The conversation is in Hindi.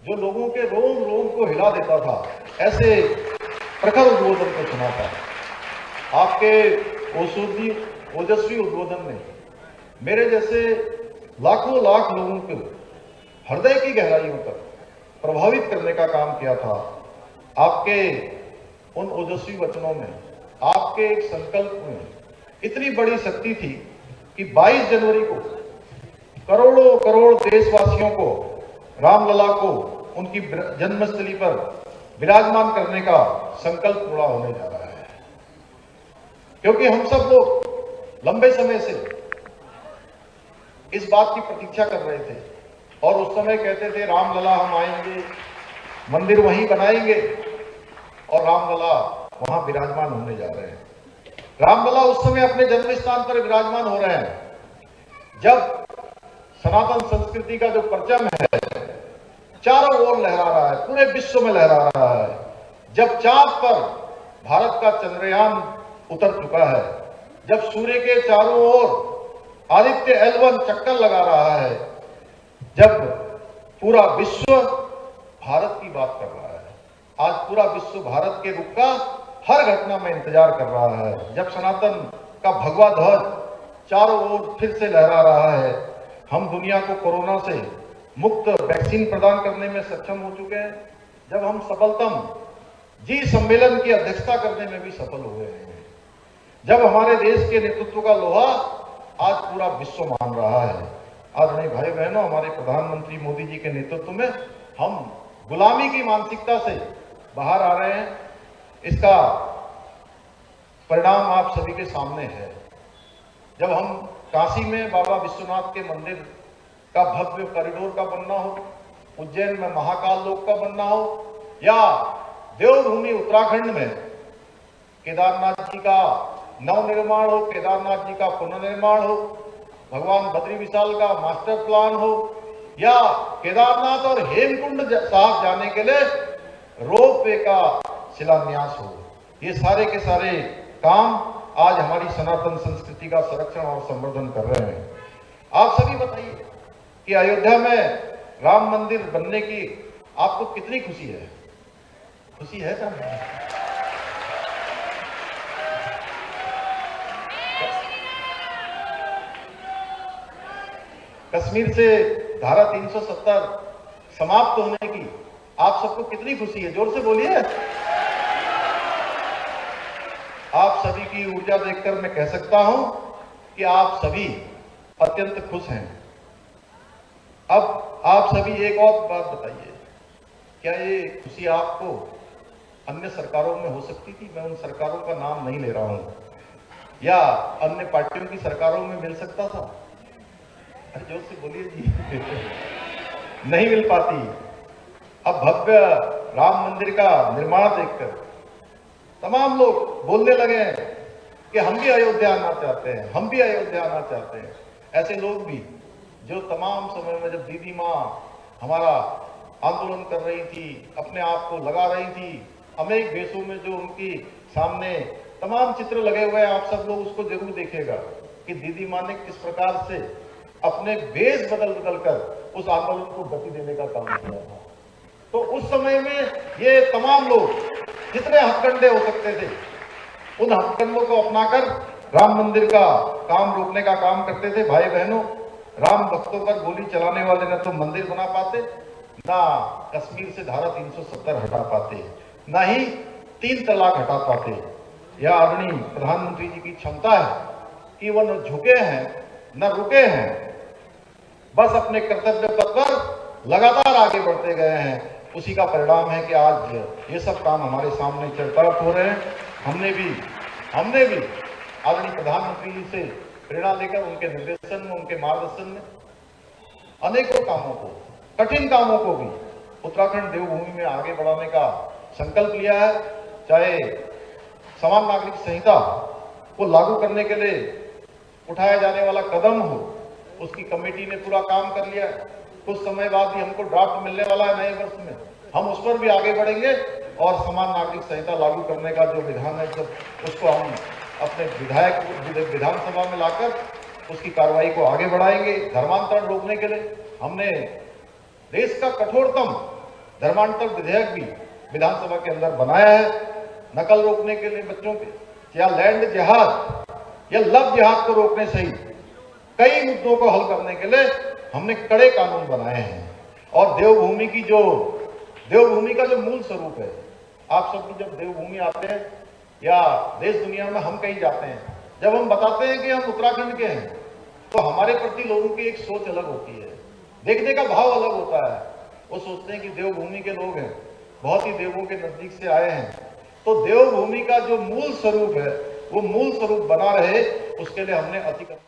जो लोगों के रोम रोम को हिला देता था, ऐसे प्रखर उद्बोधन को सुना था। आपके ओजस्वी उद्बोधन ने मेरे जैसे लाखों लाख लोगों को हृदय की गहराइयों तक प्रभावित करने का काम किया था। आपके उन ओजस्वी वचनों में, आपके एक संकल्प में इतनी बड़ी शक्ति थी कि 22 जनवरी को करोड़ों करोड़ देशवासियों को, रामलला को उनकी जन्मस्थली पर विराजमान करने का संकल्प पूरा होने जा रहा है। क्योंकि हम सब लोग लंबे समय से इस बात की प्रतीक्षा कर रहे थे और उस समय कहते थे रामलला हम आएंगे, मंदिर वहीं बनाएंगे और रामलला वहां विराजमान होने जा रहे हैं। रामलला उस समय अपने जन्म स्थान पर विराजमान हो रहे हैं जब सनातन संस्कृति का जो परचम है चारों ओर लहरा रहा है, पूरे विश्व में लहरा रहा है। जब चांद पर भारत का चंद्रयान उतर चुका है, जब सूर्य के चारों ओर आदित्य L1 चक्कर लगा रहा है, जब पूरा विश्व भारत की बात कर रहा है, आज पूरा विश्व भारत के रुख का हर घटना में इंतजार कर रहा है, जब सनातन का भगवा ध्वज चारों ओर फिर से लहरा रहा है, हम दुनिया को कोरोना से मुक्त वैक्सीन प्रदान करने में सक्षम हो चुके हैं, जब हम सफलतम जी सम्मेलन की अध्यक्षता करने में भी सफल हुए हैं, जब हमारे देश के नेतृत्व का लोहा आज पूरा विश्व मान रहा है। आदरणीय भाई बहनों, हमारे प्रधानमंत्री मोदी जी के नेतृत्व में हम गुलामी की मानसिकता से बाहर आ रहे हैं। इसका परिणाम आप सभी के सामने है। जब हम काशी में बाबा विश्वनाथ के मंदिर का भव्य कॉरिडोर का बनना हो, उज्जैन में महाकाल लोक का बनना हो, या देवभूमि उत्तराखंड में केदारनाथ जी का नवनिर्माण हो, केदारनाथ जी का पुनर्निर्माण हो, भगवान बद्री विशाल का मास्टर प्लान हो, या केदारनाथ और हेमकुंड साहब जाने के लिए रोपवे का शिलान्यास हो, ये सारे के सारे काम आज हमारी सनातन संस्कृति का संरक्षण और संवर्धन कर रहे हैं। आप सभी बताइए कि अयोध्या में राम मंदिर बनने की आपको कितनी खुशी है? खुशी है क्या? कश्मीर से धारा 370 समाप्त होने की आप सबको कितनी खुशी है? जोर से बोलिए। आप सभी की ऊर्जा देखकर मैं कह सकता हूं कि आप सभी अत्यंत खुश हैं। अब आप सभी एक और बात बताइए, क्या ये खुशी आपको अन्य सरकारों में हो सकती थी? मैं उन सरकारों का नाम नहीं ले रहा हूं, या अन्य पार्टियों की सरकारों में मिल सकता था? अरे जोर से बोलिए जी। नहीं मिल पाती। अब भव्य राम मंदिर का निर्माण देखकर तमाम लोग बोलने लगे हैं कि हम भी अयोध्या आना चाहते हैं, हम भी अयोध्या आना चाहते हैं। ऐसे लोग भी जो तमाम समय में जब दीदी माँ हमारा आंदोलन कर रही थी, अपने आप को लगा रही थी, अनेक देशों में जो उनकी सामने तमाम चित्र लगे हुए हैं, आप सब लोग उसको जरूर देखिएगा कि दीदी माँ ने किस प्रकार से अपने वेश बदल बदल कर उस आंदोलन को गति देने का काम किया था। तो उस समय में ये तमाम लोग जितने हथकंडे हो सकते थे, उन हथकंडों को अपनाकर राम मंदिर का काम रोकने का काम करते थे। भाई बहनों, राम भक्तों पर गोली चलाने वाले न तो मंदिर बना पाते, ना कश्मीर से धारा 370 हटा पाते, ना ही 3 तलाक हटा पाते। यह आदरणीय प्रधानमंत्री जी की क्षमता है कि वह न झुके हैं न रुके हैं, बस अपने कर्तव्य पथ पर लगातार आगे बढ़ते गए हैं। उसी का परिणाम है कि आज ये सब काम हमारे सामने चरितार्थ हो रहे हैं। हमने भी आदरणीय प्रधानमंत्री जी से प्रेरणा लेकर उनके निर्देशन में, उनके मार्गदर्शन में अनेकों कामों को, कठिन कामों को भी उत्तराखंड देवभूमि में आगे बढ़ाने का संकल्प लिया है। चाहे समान नागरिक संहिता को लागू करने के लिए उठाया जाने वाला कदम हो, उसकी कमेटी ने पूरा काम कर लिया। कुछ समय बाद ही हमको ड्राफ्ट मिलने वाला है नए वर्ष में, हम उस पर भी आगे बढ़ेंगे और समान नागरिक संहिता लागू करने का जो विधान है, जब उसको हम अपने विधानसभा में लाकर उसकी कार्रवाई को आगे बढ़ाएंगे। धर्मांतरण रोकने के लिए हमने देश का कठोरतम धर्मांतर विधेयक भी विधानसभा के अंदर बनाया है। नकल रोकने के लिए बच्चों के, या लैंड जिहाद या लव जिहाद को रोकने सहित कई मुद्दों को हल करने के लिए हमने कड़े कानून बनाए हैं। और देवभूमि का जो मूल स्वरूप है, आप सब भी जब देवभूमि आते हैं या देश दुनिया में हम कहीं जाते हैं, जब हम बताते हैं कि हम उत्तराखंड के हैं, तो हमारे प्रति लोगों की एक सोच अलग होती है, देखने का भाव अलग होता है। वो सोचते हैं कि देवभूमि के लोग हैं, बहुत ही देवों के नजदीक से आए हैं। तो देवभूमि का जो मूल स्वरूप है, वो मूल स्वरूप बना रहे, उसके लिए हमने अतिक्रमण